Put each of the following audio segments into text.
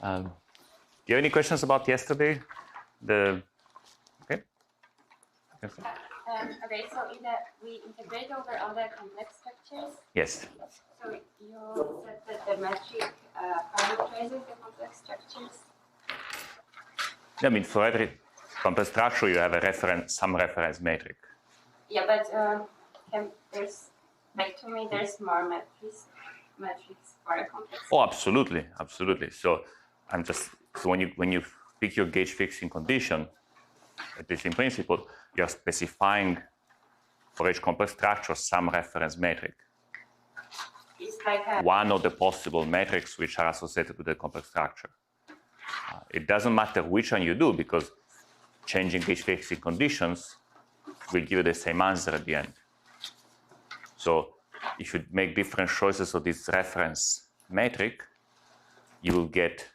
Do you have any questions about yesterday? Okay. Okay, so we integrate over all the complex structures. Yes. So you said that the metric parameterizes the complex structures. I mean, for every complex structure, you have some reference metric. Yeah, but there's, like, to me, there's more metrics for a complex. Oh, absolutely. So when you pick your gauge fixing condition, at least in principle, you're specifying for each complex structure some reference metric. It's like one of the possible metrics which are associated with the complex structure. It doesn't matter which one you do, because changing gauge fixing conditions will give you the same answer at the end. So if you make different choices of this reference metric, you will get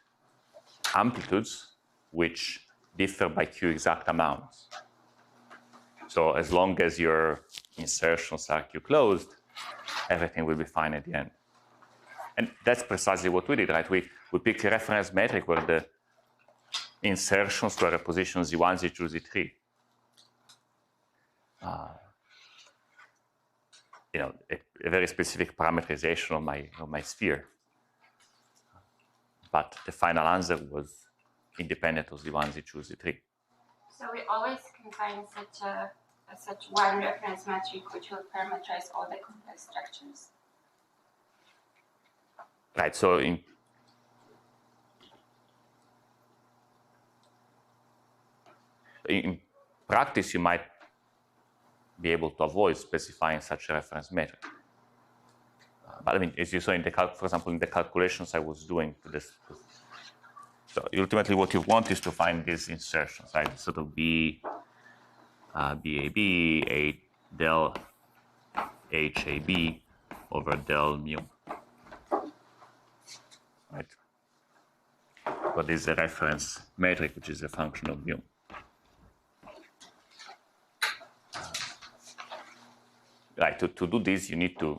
amplitudes which differ by q exact amounts. So as long as your insertions are q closed, everything will be fine at the end. And that's precisely what we did, right? We picked a reference metric where the insertions were at position z1, z2, z3. A very specific parameterization of my sphere. But the final answer was independent of z1, z2, z3. So we always can find such one reference metric which will parameterize all the complex structures. Right, so in practice, you might be able to avoid specifying such a reference metric. But I mean, as you saw for example, in the calculations I was doing to this. So ultimately, what you want is to find these insertions, right? Sort of BAB, A del HAB over del mu. Right? But this is a reference metric, which is a function of mu. Right, to do this, you need to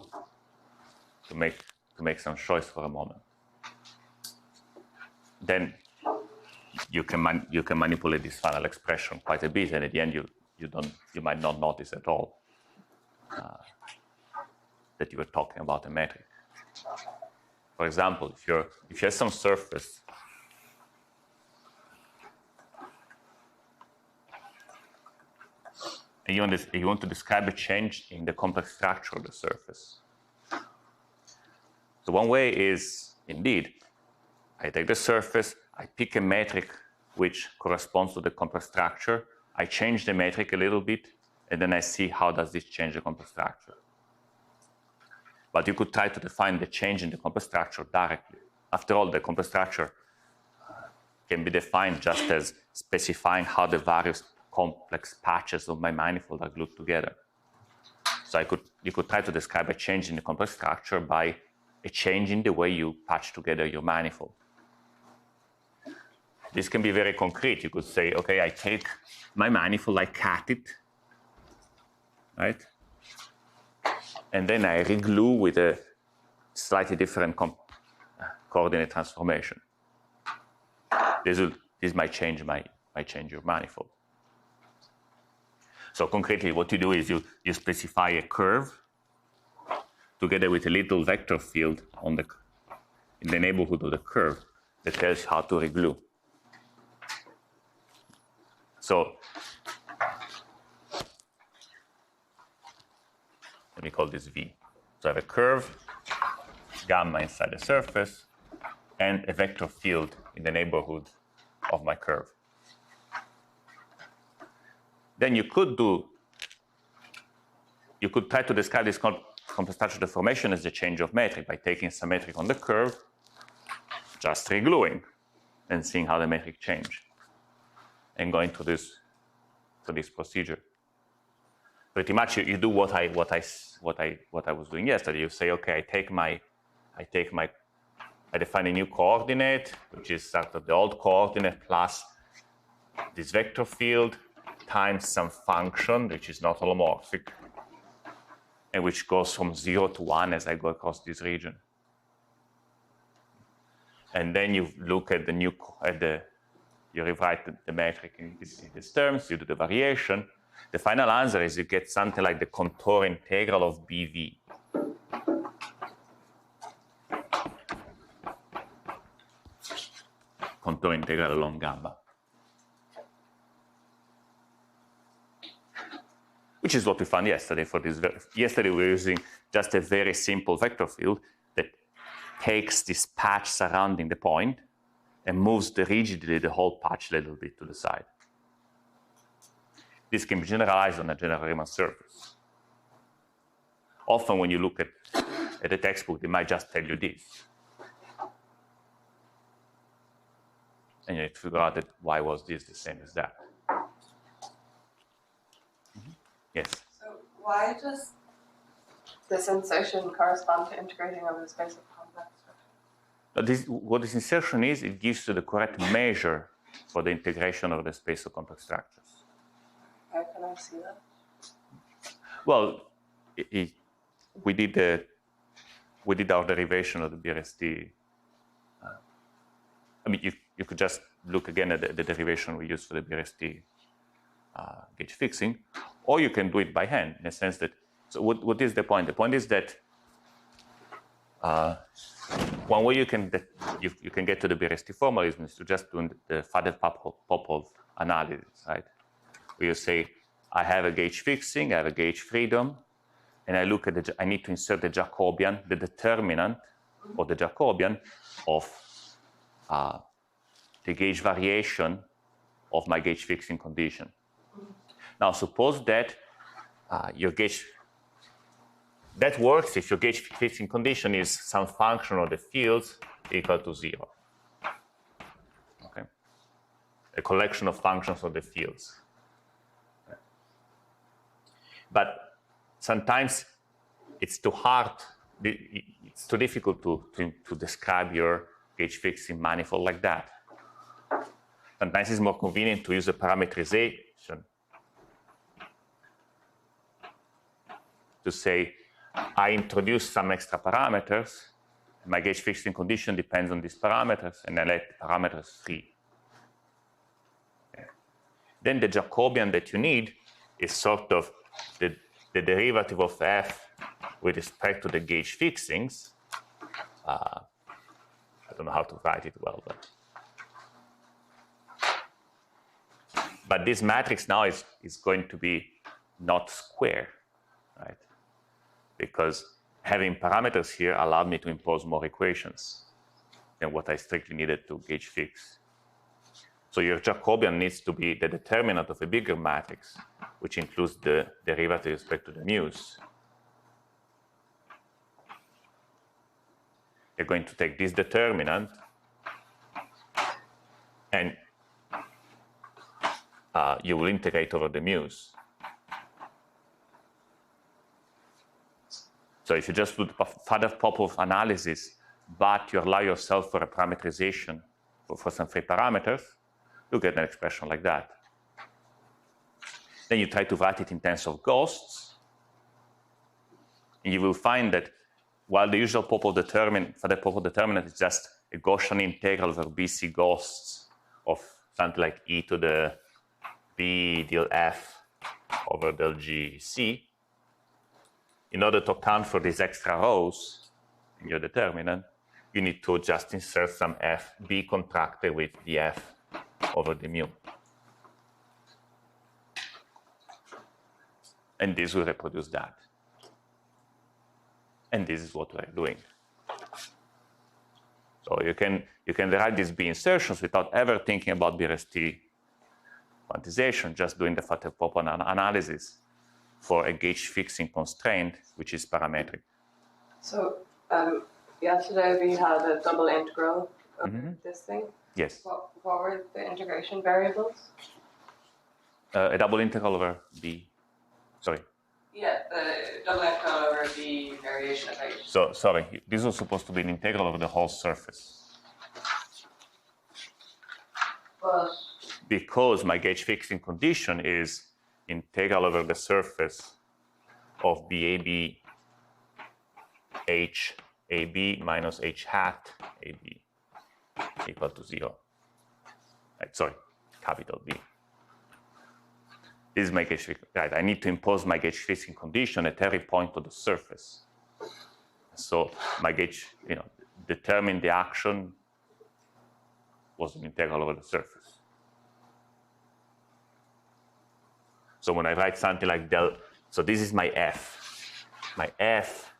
make some choice for a moment. Then you can manipulate this final expression quite a bit, and at the end you might not notice at all that you were talking about a metric. For example, if you have some surface and you want to describe a change in the complex structure of the surface. So one way is, indeed, I take the surface, I pick a metric which corresponds to the complex structure, I change the metric a little bit, and then I see how does this change the complex structure. But you could try to define the change in the complex structure directly. After all, the complex structure can be defined just as specifying how the various complex patches of my manifold are glued together. So you could try to describe a change in the complex structure by a change in the way you patch together your manifold. This can be very concrete. You could say, okay, I take my manifold, I cut it, right? And then I reglue with a slightly different coordinate transformation. This might change your manifold. So concretely, what you do is you specify a curve together with a little vector field in the neighborhood of the curve that tells you how to reglue. So let me call this V. So I have a curve, gamma inside the surface, and a vector field in the neighborhood of my curve. Then you could try to describe this complex structure deformation as a change of metric by taking some metric on the curve, just regluing, and seeing how the metric change, and going to this procedure. Pretty much, you do what I was doing yesterday. You say, okay, I define a new coordinate, which is sort of the old coordinate plus this vector field times some function which is not holomorphic and which goes from 0 to 1 as I go across this region. And then you look at you rewrite the metric in these terms, you do the variation. The final answer is you get something like the contour integral of BV. Contour integral along gamma. Which is what we found yesterday for this. Yesterday we were using just a very simple vector field that takes this patch surrounding the point and moves rigidly the whole patch a little bit to the side. This can be generalized on a general Riemann surface. Often when you look at the textbook, they might just tell you this. And you need to figure out that why was this the same as that. Yes? So why does this insertion correspond to integrating over the space of complex structures? What this insertion is, it gives you the correct measure for the integration of the space of complex structures. How can I see that? Well, we did our derivation of the BRST. I mean, you could just look again at the derivation we used for the BRST gauge fixing, or you can do it by hand in the sense that. So what is the point? The point is that one way you can get to the BRST formalism is to just do the Faddeev-Popov analysis, right? Where you say, I have a gauge fixing, I have a gauge freedom, and I look at I need to insert the Jacobian, the determinant or the Jacobian of the gauge variation of my gauge fixing condition. Now, suppose that your gauge, that works if your gauge fixing condition is some function of the fields equal to 0. Okay? A collection of functions of the fields. But sometimes it's too hard, it's too difficult to describe your gauge fixing manifold like that. Sometimes it's more convenient to use a parametrization to say, I introduce some extra parameters, my gauge fixing condition depends on these parameters, and I let parameters free. Okay. Then the Jacobian that you need is sort of the derivative of f with respect to the gauge fixings. I don't know how to write it well, but this matrix now is going to be not square, right? Because having parameters here allowed me to impose more equations than what I strictly needed to gauge fix. So your Jacobian needs to be the determinant of a bigger matrix, which includes the derivative with respect to the mu's. You're going to take this determinant and you will integrate over the mu's. So if you just do the Faddeev-Popov analysis, but you allow yourself for a parametrization for some free parameters, you get an expression like that. Then you try to write it in terms of ghosts, and you will find that while the usual Faddeev-Popov determinant is just a Gaussian integral over BC ghosts of something like e to the b del f over del g c, in order to account for these extra rows in your determinant, you need to just insert some f, b contracted with the f over the mu. And this will reproduce that. And this is what we're doing. So you can derive these B insertions without ever thinking about BRST quantization, just doing the Faddeev-Popov analysis for a gauge fixing constraint, which is parametric. So yesterday we had a double integral of this thing. Yes. What were the integration variables? A double integral over B. Sorry. Yeah, the double integral over the variation of h. So sorry, this was supposed to be an integral over the whole surface. But because my gauge fixing condition is integral over the surface of BAB H AB minus H hat AB. equal to 0. Sorry, capital B. This is my gauge fixing. Right, I need to impose my gauge fixing condition at every point of the surface. So my gauge, determine the action was an integral over the surface. So when I write something like del, so this is my F. My F,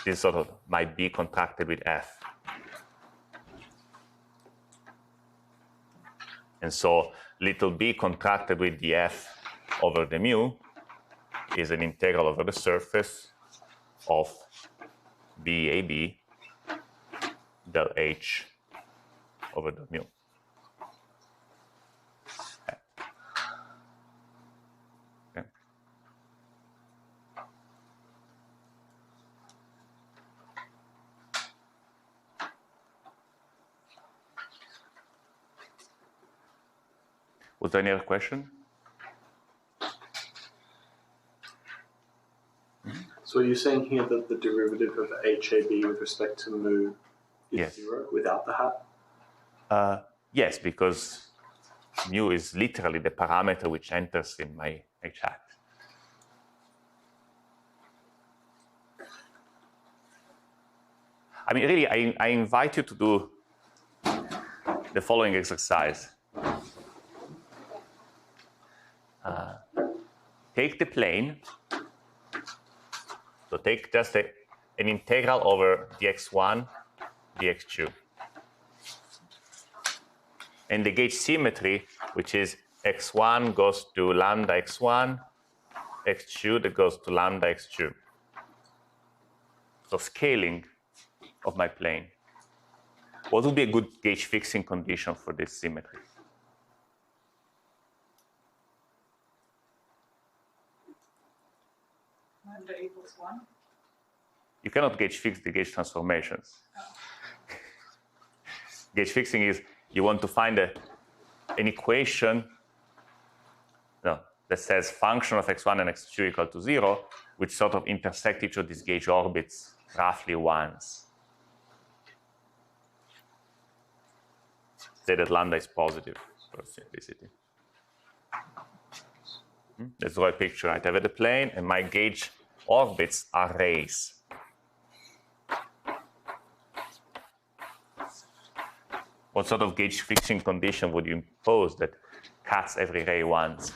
this sort of my B contracted with F. And so little b contracted with the F over the mu is an integral over the surface of BAB del H over the mu. Okay. Was there any other question? So are you saying here that the derivative of HAB with respect to mu is Yes. 0 without the hat? Yes, because mu is literally the parameter which enters in my H hat. I mean, really, I invite you to do the following exercise. Take the plane. So take just an integral over dx1, dx2. And the gauge symmetry, which is x1 goes to lambda x1, x2 that goes to lambda x2. So scaling of my plane. What would be a good gauge fixing condition for this symmetry? Lambda equals 1. You cannot gauge fix the gauge transformations. Gauge fixing is you want to find an equation that says function of x1 and x2 equal to 0, which sort of intersect each of these gauge orbits roughly once. Say that lambda is positive for simplicity. Let's draw a picture. Right? I have the plane, and my gauge orbits are rays. What sort of gauge fixing condition would you impose that cuts every ray once?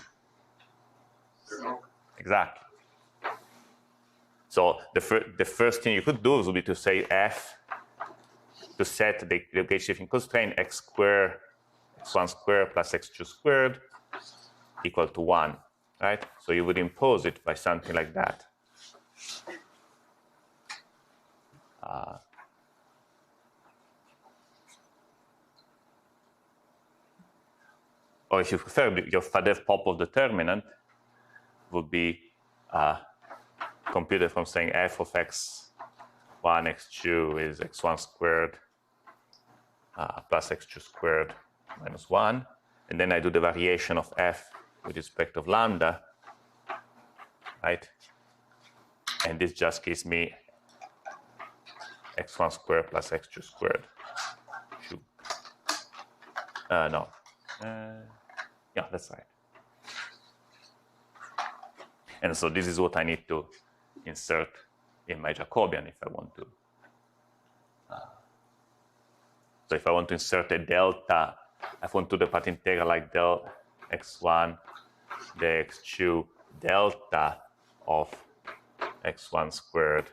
0. Exactly. So the first thing you could do would be to say F to set the gauge shifting constraint x squared, x1 squared plus x2 squared equal to 1, right? So you would impose it by something like that. Or if you prefer, your FADEV pop of determinant would be computed from saying f of x1, x2 is x1 squared plus x2 squared minus 1. And then I do the variation of f with respect of lambda, right? And this just gives me x1 squared plus x2 squared. No. Yeah, that's right. And so this is what I need to insert in my Jacobian if I want to. So if I want to insert a delta, I want to do the part integral like del x1, the x2 delta of x1 squared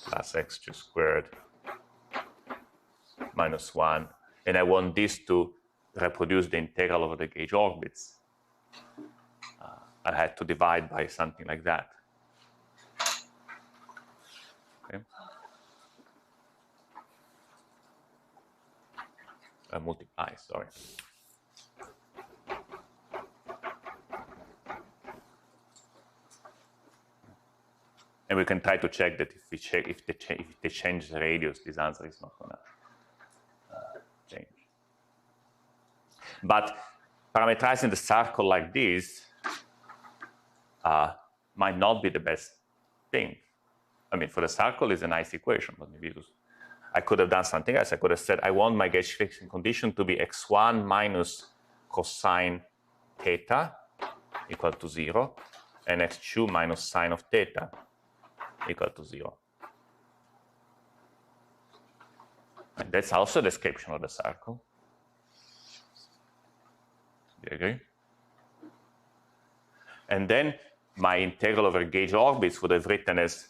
plus x2 squared minus 1. And I want this to reproduce the integral over the gauge orbits. I had to divide by something like that. Okay. Multiply, sorry. And we can try to check that if they change the radius, this answer is not going to change. But parameterizing the circle like this might not be the best thing. I mean, for the circle, it's a nice equation, but maybe I could have done something else. I could have said, I want my gauge fixing condition to be x1 minus cosine theta equal to 0, and x2 minus sine of theta equal to 0. And that's also a description of the circle. Do you agree? And then my integral over gauge orbits would have written as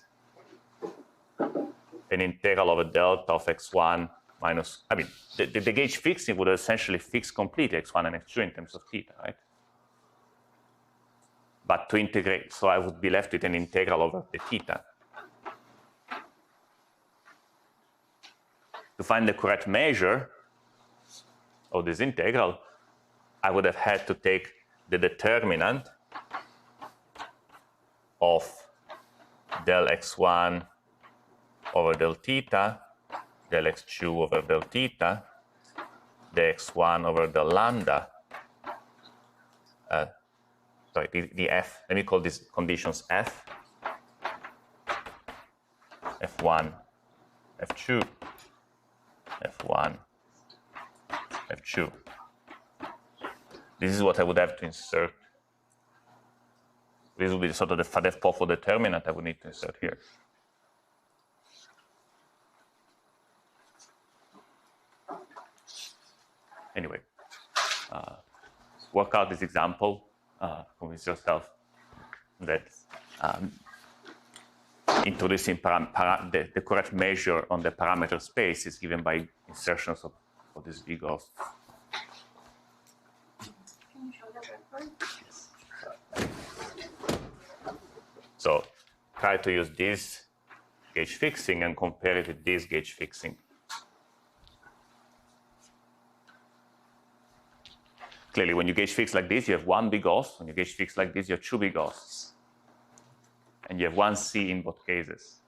an integral over delta of x1 minus, I mean, the gauge fixing would essentially fix completely x1 and x2 in terms of theta, right? But to integrate, so I would be left with an integral over the theta. To find the correct measure of this integral, I would have had to take the determinant of del x1 over del theta, del x2 over del theta, the x1 over del lambda, the f, let me call these conditions f, f1, f2, f1, f2. This is what I would have to insert. This would be sort of the FADEF-POFO determinant I would need to insert here. Anyway, work out this example, convince yourself that introducing the correct measure on the parameter space is given by insertions of this V ghost. Can you show the record? So try to use this gauge fixing and compare it with this gauge fixing. Clearly, when you gauge fix like this, you have one big ghost. When you gauge fix like this, you have two big ghosts. And you have one C in both cases.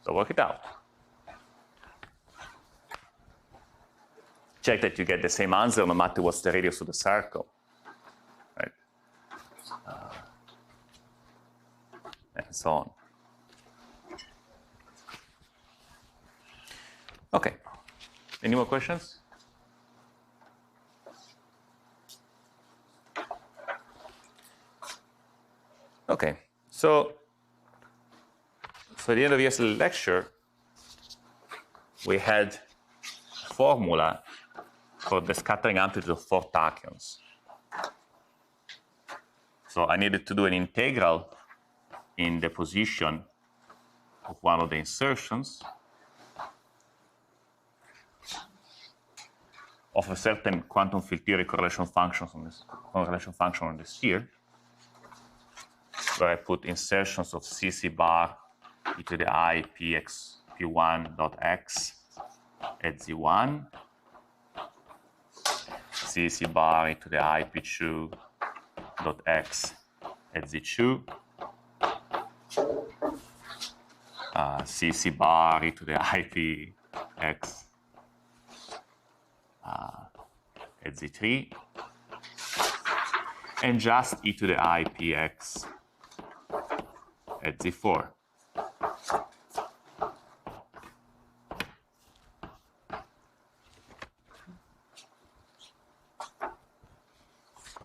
So work it out. Check that you get the same answer no matter what's the radius of the circle. Right? And so on. Okay. Any more questions? Okay. So at the end of yesterday's lecture, we had a formula for the scattering amplitude of 4 tachyons. So I needed to do an integral in the position of one of the insertions of a certain quantum field theory correlation function on the sphere, where I put insertions of CC bar e to the I px p1 dot x at z1, CC bar e to the I p2 dot x at z2, CC bar e to the I p x at z3, and just e to the I px at z4.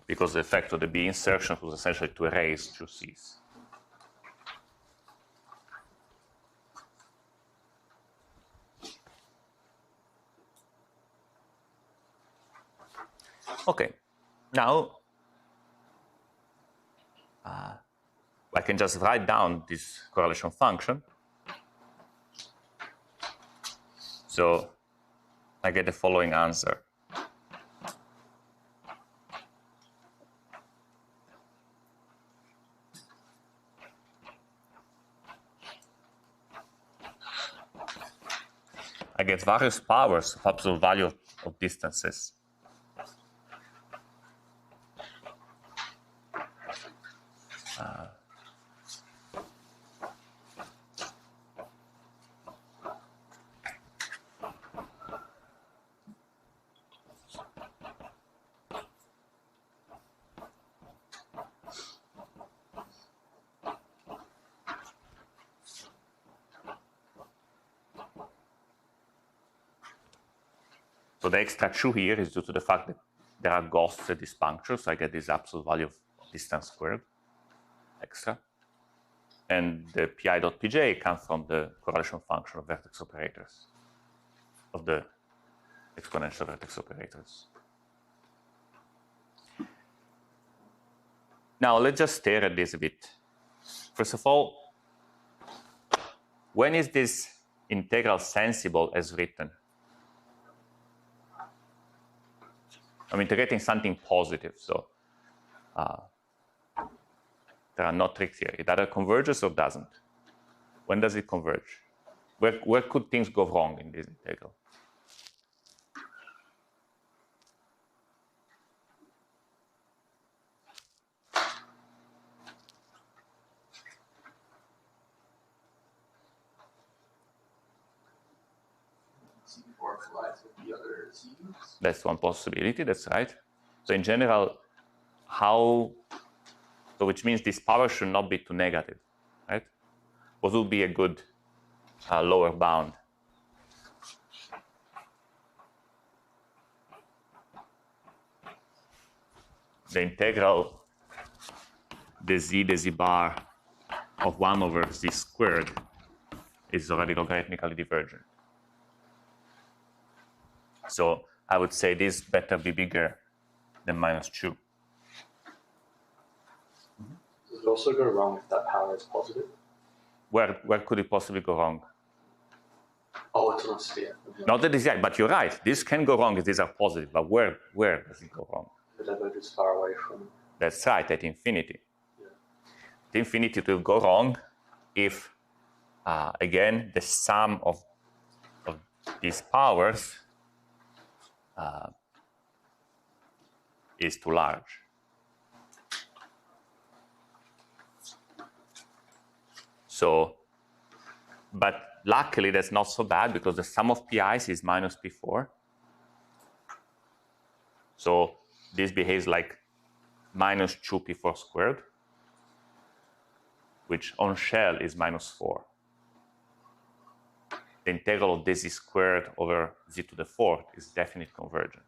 Because the effect of the B insertion was essentially to erase 2 C's. Okay, now I can just write down this correlation function. So I get the following answer. I get various powers of absolute value of distances. So the extra 2 here is due to the fact that there are ghosts at this puncture, so I get this absolute value of distance squared extra. And the pi.pj comes from the correlation function of vertex operators, of the exponential vertex operators. Now let's just stare at this a bit. First of all, when is this integral sensible as written? I'm integrating something positive, so there are no tricks here. It either converges or doesn't. When does it converge? Where could things go wrong in this integral? C4 collides with the other C's. That's one possibility, that's right. So in general, which means this power should not be too negative, right? What would be a good lower bound? The integral the z bar of 1 over z squared is already logarithmically divergent. So I would say this better be bigger than -2. Does it also go wrong if that power is positive? Where could it possibly go wrong? Oh, it's on a sphere. Not that it's right, but you're right. This can go wrong if these are positive, but where does it go wrong? The diverge is far away from. That's right, at infinity. Yeah. At infinity, it will go wrong if, again, the sum of these powers is too large. So, but luckily that's not so bad because the sum of pi's is minus p4. So this behaves like minus 2p4 squared, which on shell is -4. The integral of dz squared over z to the 4th is definitely convergent.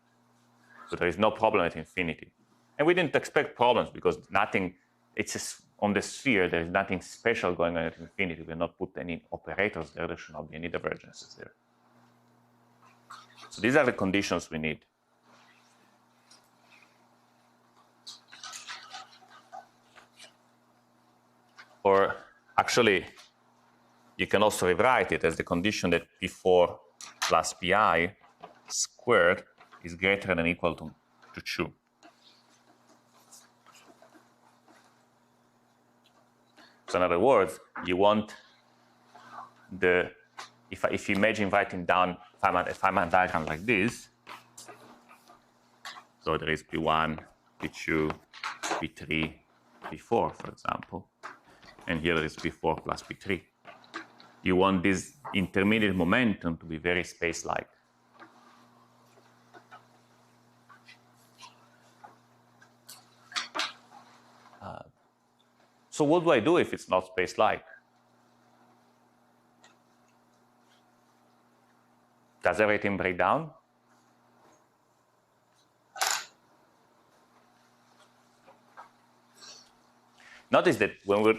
So there is no problem at infinity. And we didn't expect problems because nothing, it's just on the sphere, there is nothing special going on at infinity. We will not put any operators there, there should not be any divergences there. So these are the conditions we need. Or actually, you can also rewrite it as the condition that p4 plus pi squared is greater than or equal to 2. So in other words, you want the, if you imagine writing down a Feynman diagram like this, so there is P1, P2, P3, P4, for example, and here there is P4 plus P3. You want this intermediate momentum to be very space-like. So what do I do if it's not space-like? Does everything break down? Notice that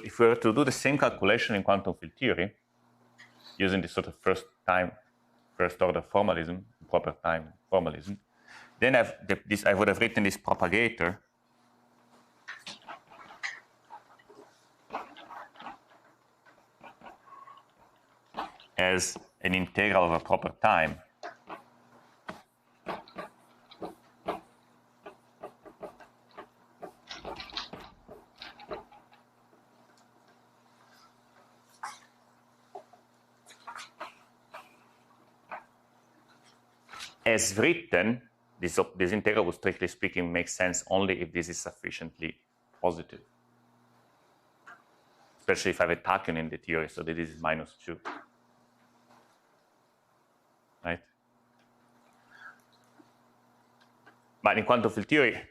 if we were to do the same calculation in quantum field theory, using this sort of first order formalism, proper time formalism, then I would have written this propagator as an integral of a proper time as written. This integral would, strictly speaking, make sense only if this is sufficiently positive, especially if I have a tachyon in the theory, so that this is -2. Right? But in quantum field theory,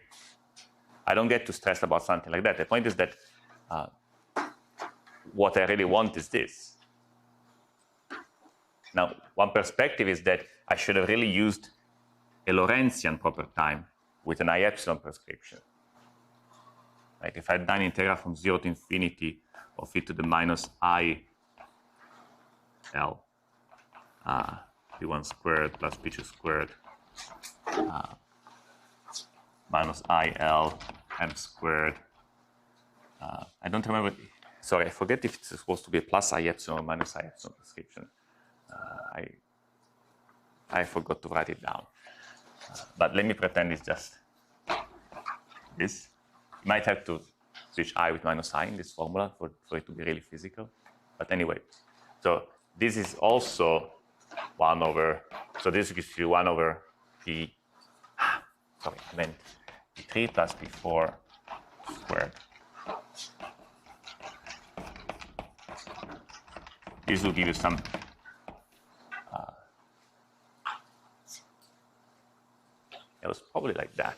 I don't get too stressed about something like that. The point is that what I really want is this. Now, one perspective is that I should have really used a Lorentzian proper time with an I epsilon prescription. Right? If I had done integral from 0 to infinity of e to the minus I L p1 squared plus p2 squared minus I L m squared. I don't remember. Sorry, I forget if it's supposed to be a plus I epsilon or minus I epsilon prescription. I forgot to write it down. But let me pretend it's just this. You might have to switch I with minus I in this formula for it to be really physical. But anyway, so this is also 1 over, so this gives you 1 over p, sorry, I meant p3 plus p4 squared. This will give you some it was probably like that.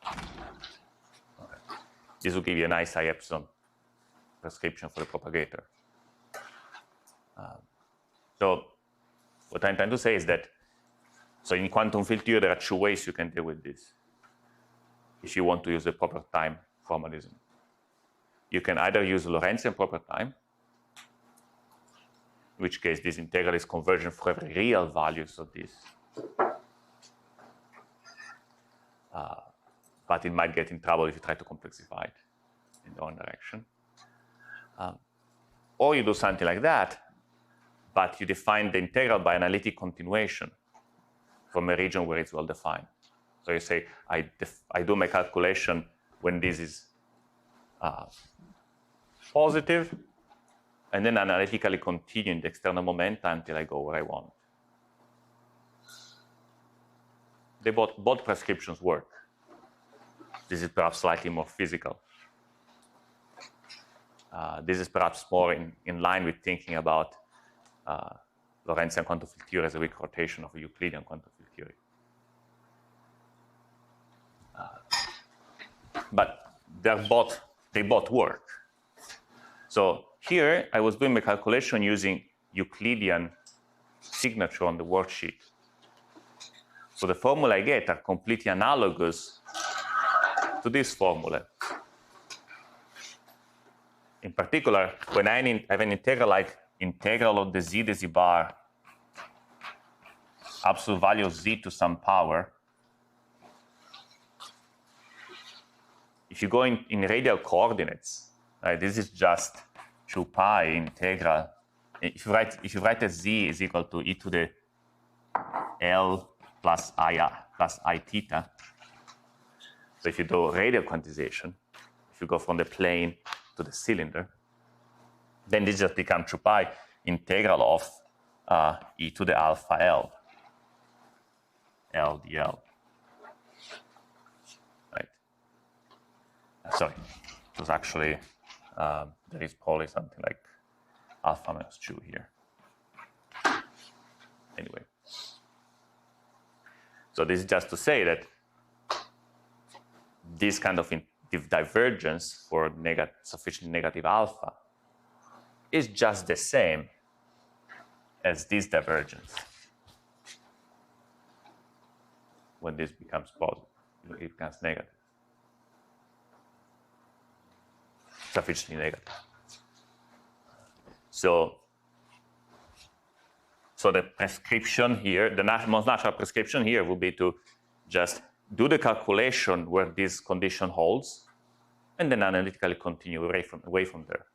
Okay. This will give you a nice I epsilon prescription for the propagator. So what I'm trying to say is that, so in quantum field theory, there are 2 ways you can deal with this if you want to use the proper time formalism. You can either use Lorentzian proper time, in which case this integral is convergent for every real values of this. But it might get in trouble if you try to complexify it in the wrong direction. Or you do something like that, but you define the integral by analytic continuation from a region where it's well defined. So you say, I do my calculation when this is positive, and then analytically continue in the external momenta until I go where I want. They both prescriptions work. This is perhaps slightly more physical. This is perhaps more in line with thinking about Lorentzian quantum field theory as a weak rotation of a Euclidean quantum field theory. But they both work. So here I was doing my calculation using Euclidean signature on the worksheet. So the formula I get are completely analogous to this formula. In particular, when I have an integral like integral of the z bar, absolute value of z to some power, if you go in radial coordinates, right, this is just 2 pi integral. If you write that z is equal to e to the L plus I theta. So if you do radial quantization, if you go from the plane to the cylinder, then this just becomes 2 pi integral of e to the alpha L, L dl. Right. Sorry, it was actually, there is probably something like alpha minus 2 here. Anyway. So this is just to say that this kind of divergence for sufficiently negative alpha is just the same as this divergence when this becomes positive, it becomes negative. Sufficiently negative. So the prescription here, the most natural prescription here would be to just do the calculation where this condition holds, and then analytically continue away from there.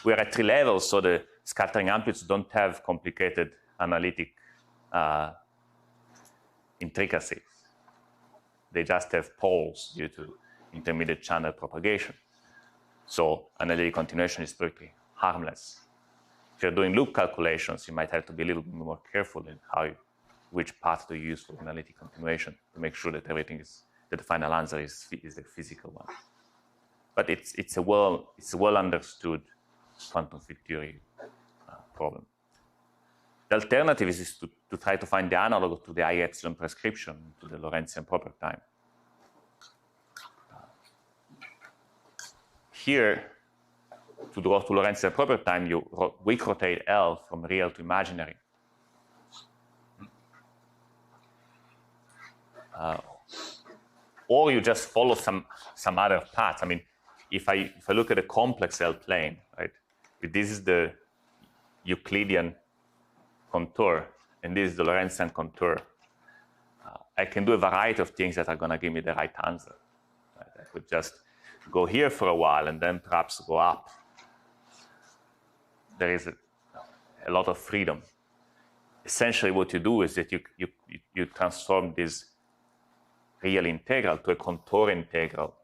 We are at 3 levels, so the scattering amplitudes don't have complicated analytic intricacies. They just have poles due to intermediate channel propagation. So analytic continuation is pretty harmless. If you're doing loop calculations, you might have to be a little bit more careful in which path to use for analytic continuation to make sure that that the final answer is the physical one. But it's a well understood quantum field theory problem. The alternative is to try to find the analog to the I epsilon prescription to the Lorentzian proper time. Here, to go to Lorentzian proper time, you weak rotate L from real to imaginary. or you just follow some other path. I mean, if I look at a complex L plane, right? If this is the Euclidean contour, and this is the Lorentzian contour, I can do a variety of things that are going to give me the right answer. Right? I could just go here for a while and then perhaps go up. There is a lot of freedom. Essentially, what you do is that you transform this real integral to a contour integral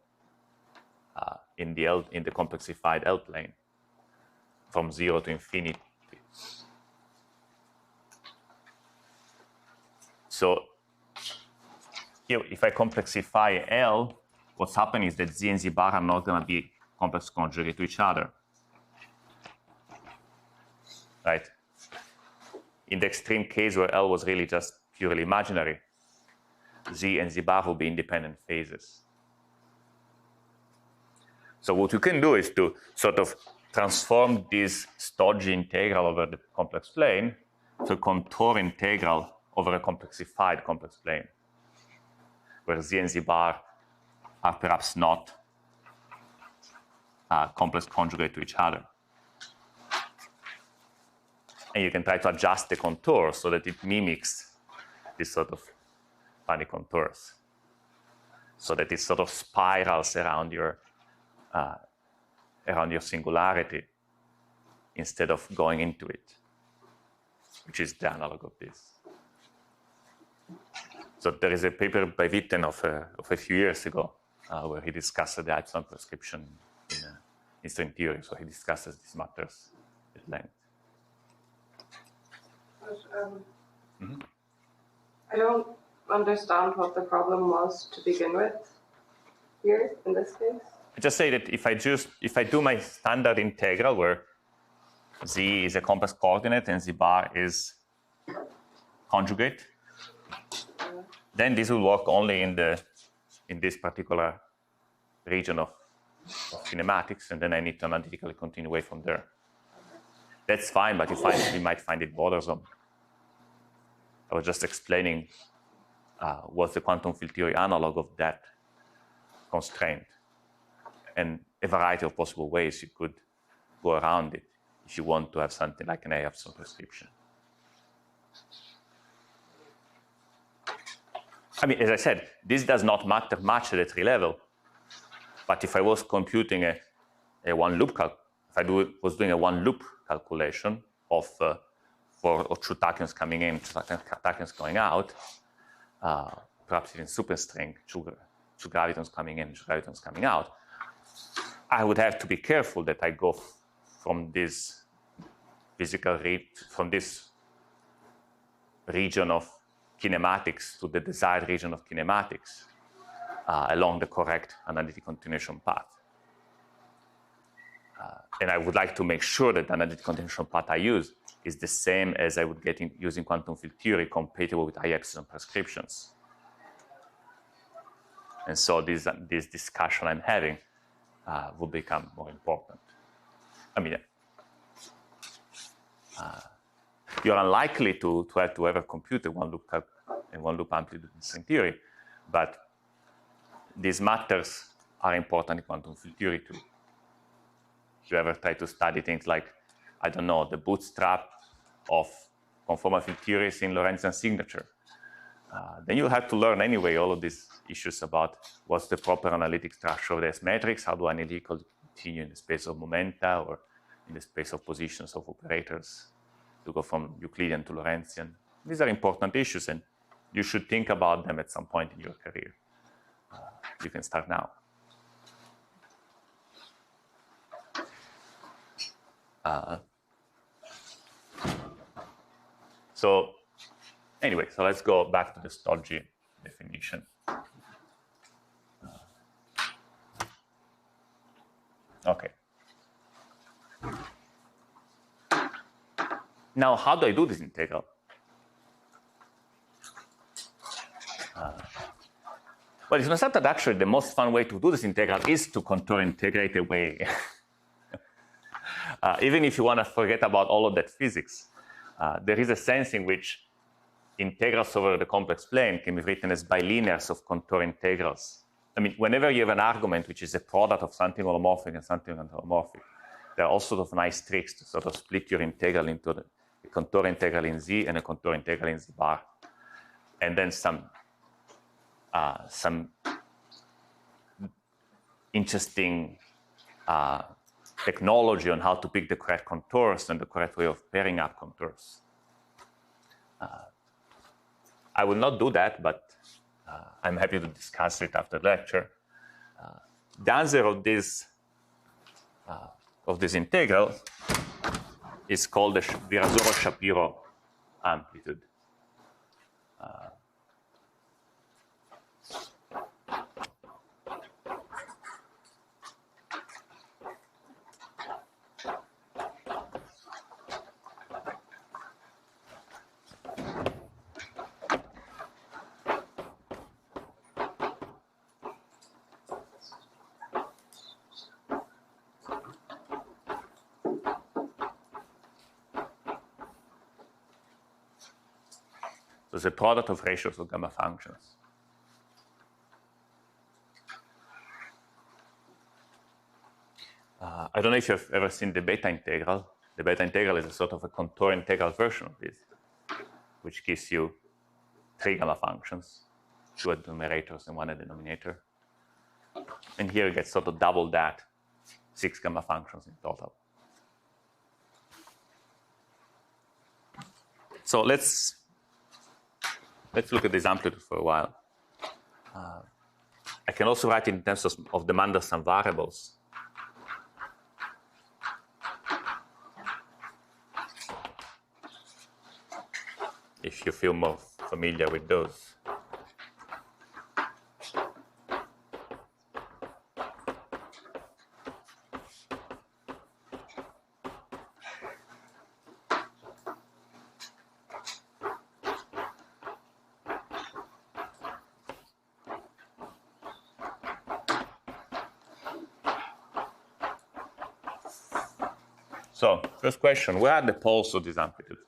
in the complexified L plane from 0 to infinity. So here, if I complexify L, what's happening is that Z and Z bar are not going to be complex conjugate to each other. Right? In the extreme case where L was really just purely imaginary, Z and Z bar will be independent phases. So what you can do is to sort of transform this stodgy integral over the complex plane to a contour integral over a complexified complex plane, where Z and Z bar are perhaps not complex conjugate to each other. And you can try to adjust the contour so that it mimics this sort of funny contours, so that it sort of spirals around your singularity instead of going into it, which is the analog of this. So there is a paper by Witten of a few years ago where he discussed the epsilon prescription in string theory. So he discusses these matters at length. But, I don't understand what the problem was to begin with here in this case. I just say that if I do my standard integral where Z is a complex coordinate and Z bar is conjugate, then this will work only in this particular region of kinematics, and then I need to analytically continue away from there. That's fine, but you might find it bothersome. I was just explaining what's the quantum field theory analog of that constraint, and a variety of possible ways you could go around it if you want to have something like an A epsilon prescription. I mean, as I said, this does not matter much at the tree level, but if I was computing a one loop was doing a one loop calculation of for two tachyons coming in, two tachyons going out, perhaps even superstring, two gravitons coming in, two gravitons coming out, I would have to be careful that I go from this from this region of kinematics to the desired region of kinematics along the correct analytic continuation path. And I would like to make sure that the analytic continuation path I use is the same as I would get using quantum field theory compatible with I epsilon prescriptions. And so this discussion I'm having will become more important. I mean, you're unlikely to have to ever compute a one loop amplitude in string theory, but these matters are important in quantum field theory too. If you ever try to study things like, I don't know, the bootstrap of conformal field theories in Lorentzian signature, then you'll have to learn anyway all of these issues about what's the proper analytic structure of the S matrix, how do I analytically continue in the space of momenta or in the space of positions of operators to go from Euclidean to Lorentzian. These are important issues, and you should think about them at some point in your career. You can start now. So anyway, so let's go back to the stodgy definition. Okay. Now, how do I do this integral? Well, it's not that actually the most fun way to do this integral is to contour integrate away. Even if you want to forget about all of that physics, there is a sense in which integrals over the complex plane can be written as bilinears of contour integrals. I mean, whenever you have an argument which is a product of something holomorphic and something anti-holomorphic, there are all sorts of nice tricks to sort of split your integral into a contour integral in Z and a contour integral in Z bar. And then some interesting technology on how to pick the correct contours and the correct way of pairing up contours. I will not do that, but I'm happy to discuss it after the lecture. The answer of this integral is called the Virasoro-Shapiro amplitude. So it's a product of ratios of gamma functions. I don't know if you've ever seen the beta integral. The beta integral is a sort of a contour integral version of this, which gives you 3 gamma functions, 2 at the numerators and 1 at the denominator. And here you get sort of double that, 6 gamma functions in total. So let's look at this amplitude for a while. I can also write it in terms of the Mandelson variables. If you feel more familiar with those. So, first question, where are the poles of this amplitude?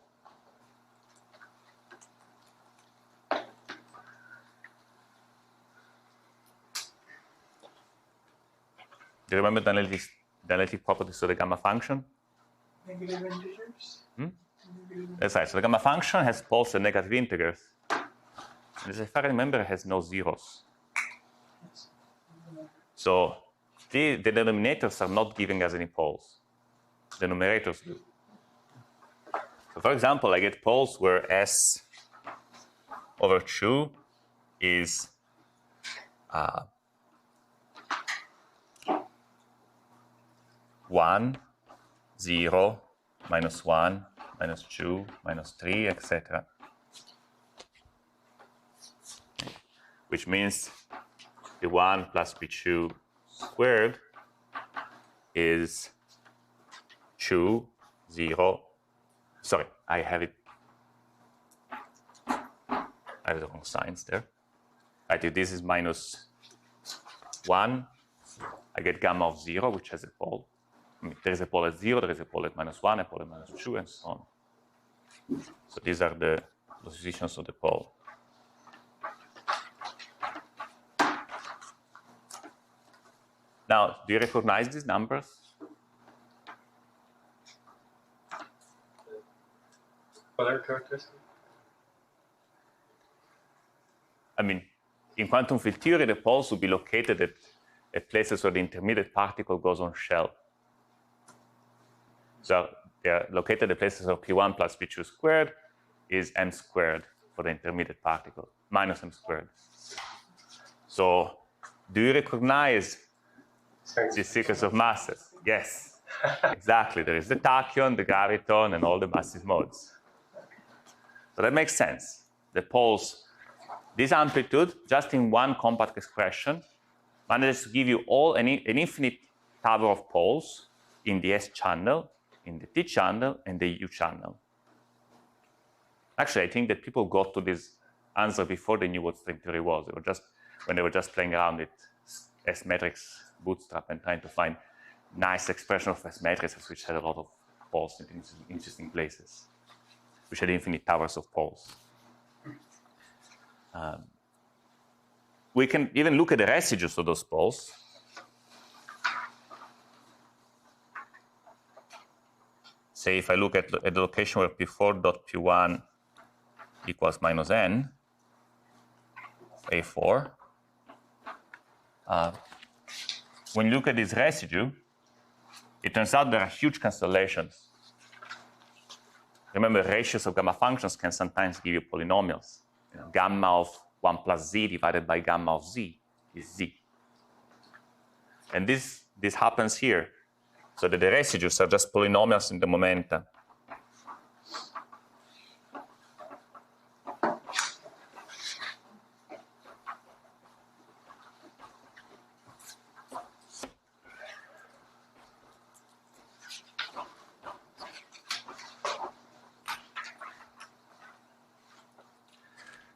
Do you remember the analytic properties of the gamma function? Negative integers. That's right. So the gamma function has poles and negative integers. And as I remember, it has no zeros. So the denominators are not giving us any poles. The numerators do. So for example, I get poles where S over 2 is 1, 0, minus 1, minus 2, minus 3, etc. Which means B1 plus B2 squared is 2, 0. Sorry, I have the wrong signs there. Right, if this is minus 1, I get gamma of 0, which has a pole. I mean, there is a pole at 0, there is a pole at minus 1, a pole at minus 2, and so on. So these are the positions of the pole. Now, do you recognize these numbers? What are characteristics? I mean, in quantum field theory, the poles will be located at places where the intermediate particle goes on shell. So they are located at places where P1 plus P2 squared is m squared for the intermediate particle, minus m squared. So do you recognize these sequence of masses? Yes, exactly. There is the tachyon, the graviton, and all the massive modes. So that makes sense. The poles, this amplitude, just in one compact expression, manages to give you an infinite tower of poles in the S channel, in the T channel, and the U channel. Actually, I think that people got to this answer before they knew what string theory was. When they were just playing around with S matrix bootstrap and trying to find nice expression of S matrices which had a lot of poles in interesting places, which had infinite towers of poles. We can even look at the residues of those poles. Say if I look at the location where P4 dot P1 equals minus n, A4, when you look at this residue, it turns out there are huge cancellations. Remember, ratios of gamma functions can sometimes give you polynomials. You know, gamma of 1 plus z divided by gamma of z is z. And this happens here, so that the residues are just polynomials in the momenta.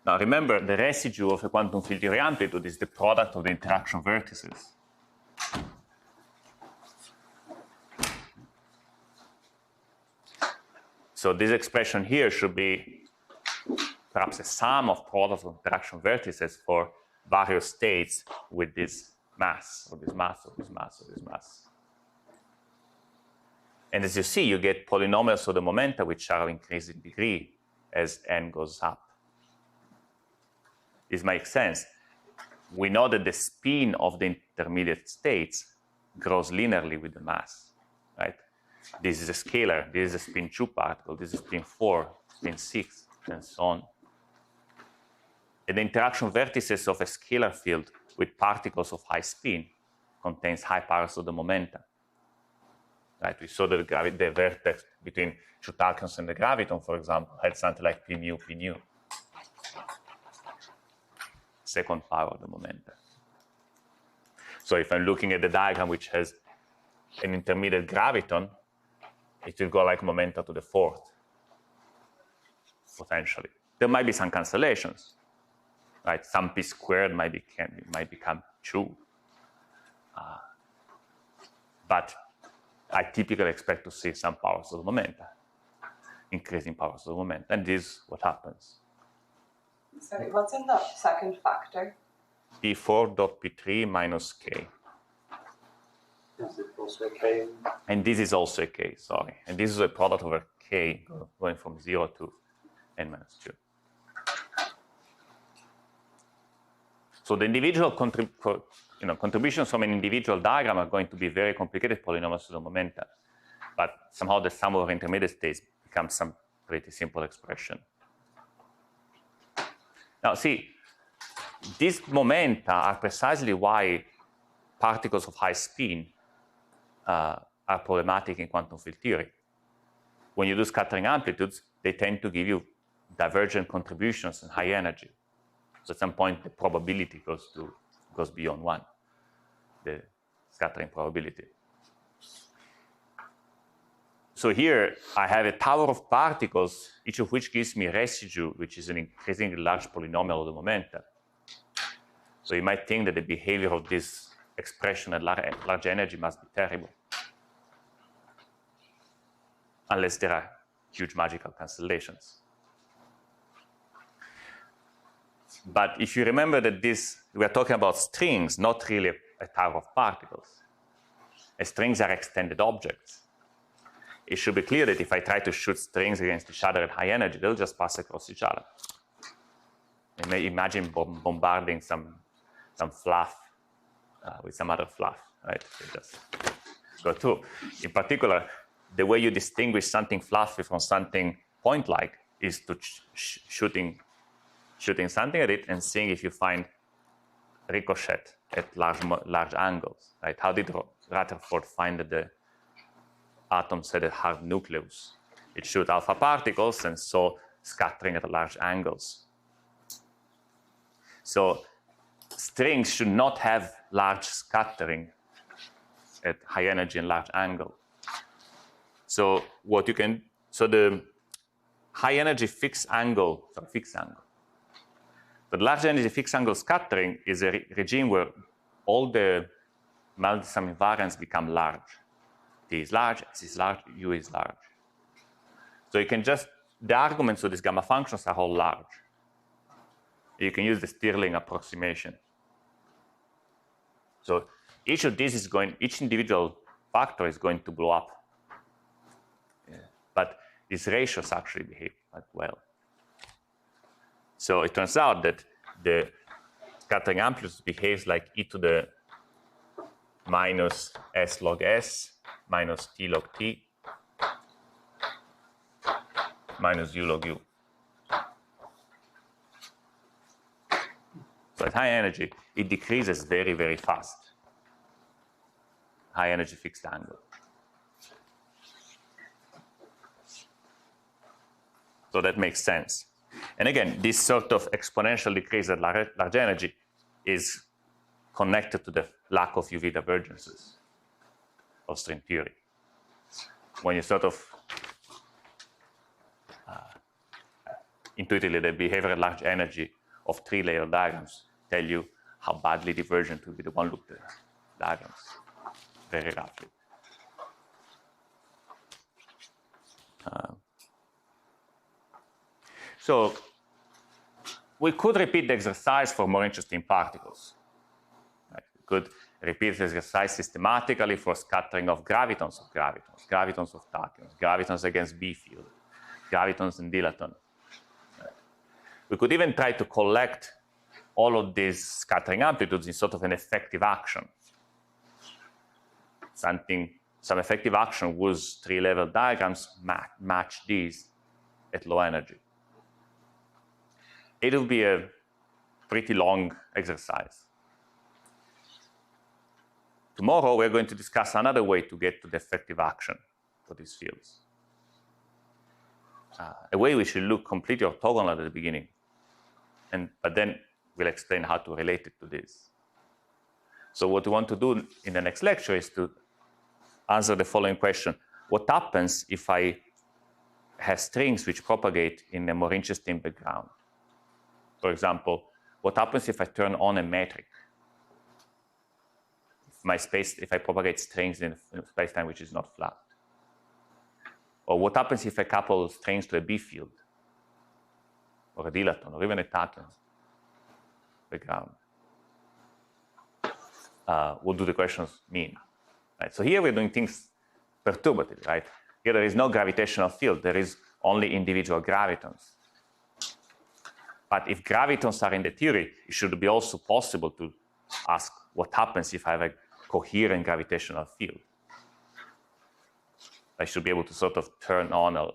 Now remember, the residue of a quantum field theory amplitude is the product of the interaction vertices. So this expression here should be perhaps a sum of products of interaction vertices for various states with this mass, or this mass, or this mass, or this mass. And as you see, you get polynomials of the momenta which are of increasing degree as n goes up. This makes sense. We know that the spin of the intermediate states grows linearly with the mass, right? This is a scalar, this is a spin 2 particle, this is spin 4, spin 6, and so on. And the interaction vertices of a scalar field with particles of high spin contains high powers of the momenta. Right? We saw that the vertex between two tachyons and the graviton, for example, had something like p nu, p nu. Second power of the momenta. So if I'm looking at the diagram which has an intermediate graviton, it will go like momenta to the fourth, potentially. There might be some cancellations, right? Some p squared might become 2. But I typically expect to see some powers of the momenta, increasing powers of the momenta, and this is what happens. Sorry, what's in the second factor? P4 dot P3 minus K. Is it also a K? And this is also a K, sorry. And this is a product over K going from 0 to n minus 2. So the individual contributions from an individual diagram are going to be very complicated polynomials to the momenta. But somehow the sum of intermediate states becomes some pretty simple expression. Now see, these momenta are precisely why particles of high spin are problematic in quantum field theory. When you do scattering amplitudes, they tend to give you divergent contributions and high energy. So at some point, the probability goes beyond 1, the scattering probability. So here, I have a tower of particles, each of which gives me a residue, which is an increasingly large polynomial of the momenta. So you might think that the behavior of this expression at large energy must be terrible, unless there are huge magical cancellations. But if you remember that we are talking about strings, not really a tower of particles. Strings are extended objects. It should be clear that if I try to shoot strings against each other at high energy, they'll just pass across each other. You may imagine bombarding some fluff with some other fluff, right? They just go through. In particular, the way you distinguish something fluffy from something point-like is to shooting something at it and seeing if you find ricochet at large angles, right? How did Rutherford find that the atoms had a hard nucleus? It shot alpha particles and saw scattering at large angles. So strings should not have large scattering at high energy and large angle. So the high energy fixed angle. The large energy fixed angle scattering is a regime where all the multi-sum invariants become large. T is large, S is large, U is large. So you can the arguments of these gamma functions are all large. You can use the Stirling approximation. So each of these is going, each individual factor is going to blow up. Yeah. But these ratios actually behave quite well. So it turns out that the scattering amplitude behaves like e to the minus s log s minus t log t minus u log u. So at high energy, it decreases very, very fast. High energy fixed angle. So that makes sense. And again, this sort of exponential decrease at large energy is connected to the lack of UV divergences of string theory. When you sort of intuitively, the behavior at large energy of 3-layer diagrams tell you how badly divergent will be the one-loop diagrams, very roughly. So we could repeat the exercise for more interesting particles. Right? We could repeat the exercise systematically for scattering of gravitons of tachyons, gravitons against B field, gravitons and dilaton. Right? We could even try to collect all of these scattering amplitudes in sort of an effective action. Some effective action whose 3-level diagrams match these at low energy. It will be a pretty long exercise. Tomorrow, we're going to discuss another way to get to the effective action for these fields. A way which will look completely orthogonal at the beginning, but then we'll explain how to relate it to this. So what we want to do in the next lecture is to answer the following question. What happens if I have strings which propagate in a more interesting background? For example, what happens if I turn on a metric? If I propagate strings in a space-time which is not flat? Or what happens if I couple strings to a B field? Or a dilaton, or even a tachyon background? What do the questions mean? Right? So here we're doing things perturbative, right? Here there is no gravitational field, there is only individual gravitons. But if gravitons are in the theory, it should be also possible to ask what happens if I have a coherent gravitational field. I should be able to sort of turn on a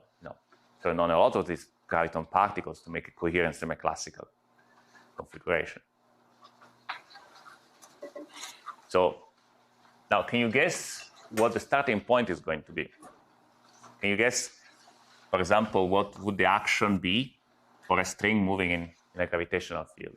lot of these graviton particles to make a coherent semi-classical configuration. So now, can you guess what the starting point is going to be? Can you guess, for example, what would the action be for a string moving in a gravitational field?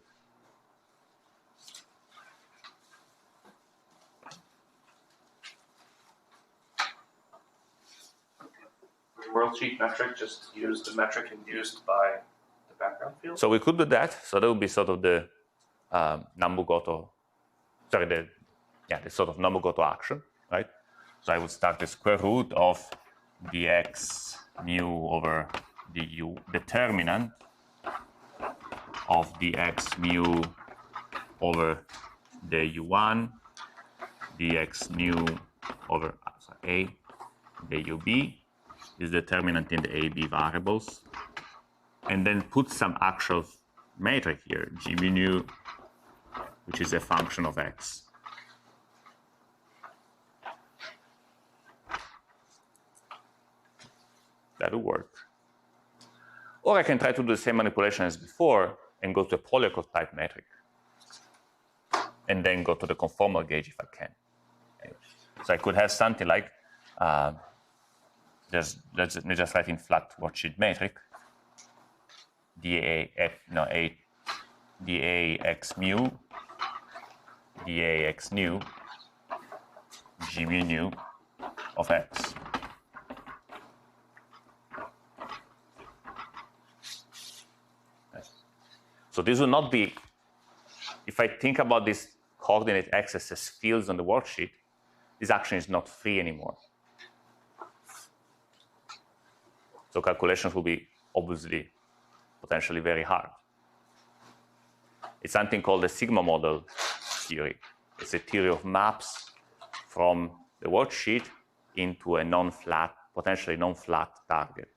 Worldsheet metric, just use the metric induced by the background field? So we could do that. So that would be sort of the Namu-Goto, the sort of Namu-Goto action, right? So I would start the square root of dx mu over du, determinant of dx mu over the u1, dx mu over a, the ub is determinant in the ab variables, and then put some actual metric here, g mu nu, which is a function of x. That will work. Or I can try to do the same manipulation as before and go to a Polyakov type metric, and then go to the conformal gauge if I can. So I could have something like, let's just write in flat worldsheet metric, dAx mu, dAx nu, g mu nu of x. So this will not be, if I think about this coordinate axis as fields on the worksheet, this action is not free anymore. So calculations will be obviously potentially very hard. It's something called the sigma model theory. It's a theory of maps from the worksheet into a non-flat, potentially non-flat target.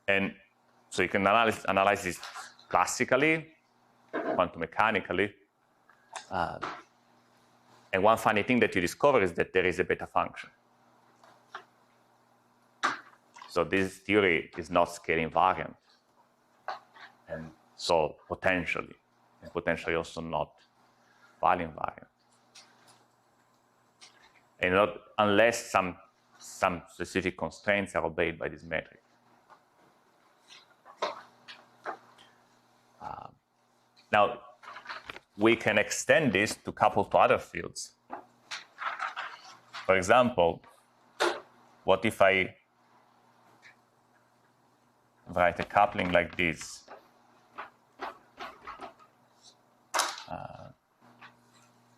And so you can analyze this classically, quantum mechanically. And one funny thing that you discover is that there is a beta function. So this theory is not scale invariant. And so potentially, and potentially also not value invariant. And not unless some specific constraints are obeyed by this metric. Now, we can extend this to couple to other fields. For example, what if I write a coupling like this?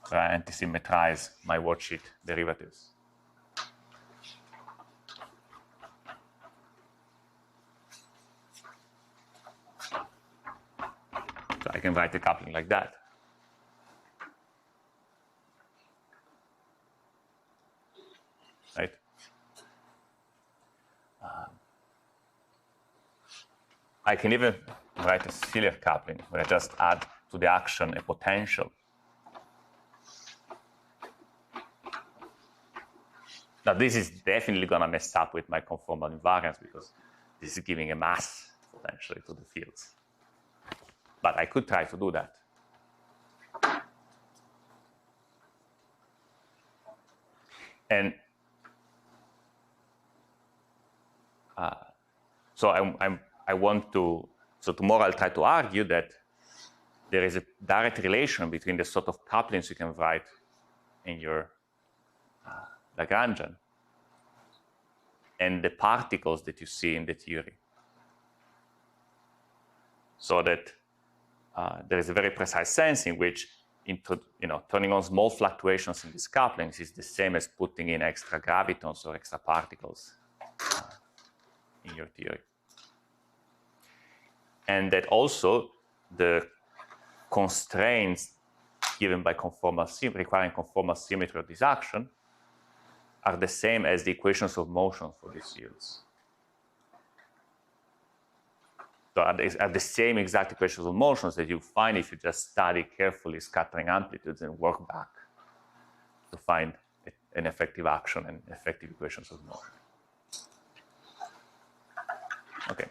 So I anti-symmetrize my worksheet derivatives. So I can write a coupling like that. Right? I can even write a sillier coupling where I just add to the action a potential. Now, this is definitely going to mess up with my conformal invariance because this is giving a mass potentially to the fields. But I could try to do that. And so I want to, so tomorrow I'll try to argue that there is a direct relation between the sort of couplings you can write in your Lagrangian and the particles that you see in the theory. So that there is a very precise sense in which turning on small fluctuations in these couplings is the same as putting in extra gravitons or extra particles in your theory. And that also the constraints given by requiring conformal symmetry of this action are the same as the equations of motion for these fields. So are the same exact equations of motions that you find if you just study carefully scattering amplitudes and work back to find an effective action and effective equations of motion. Okay.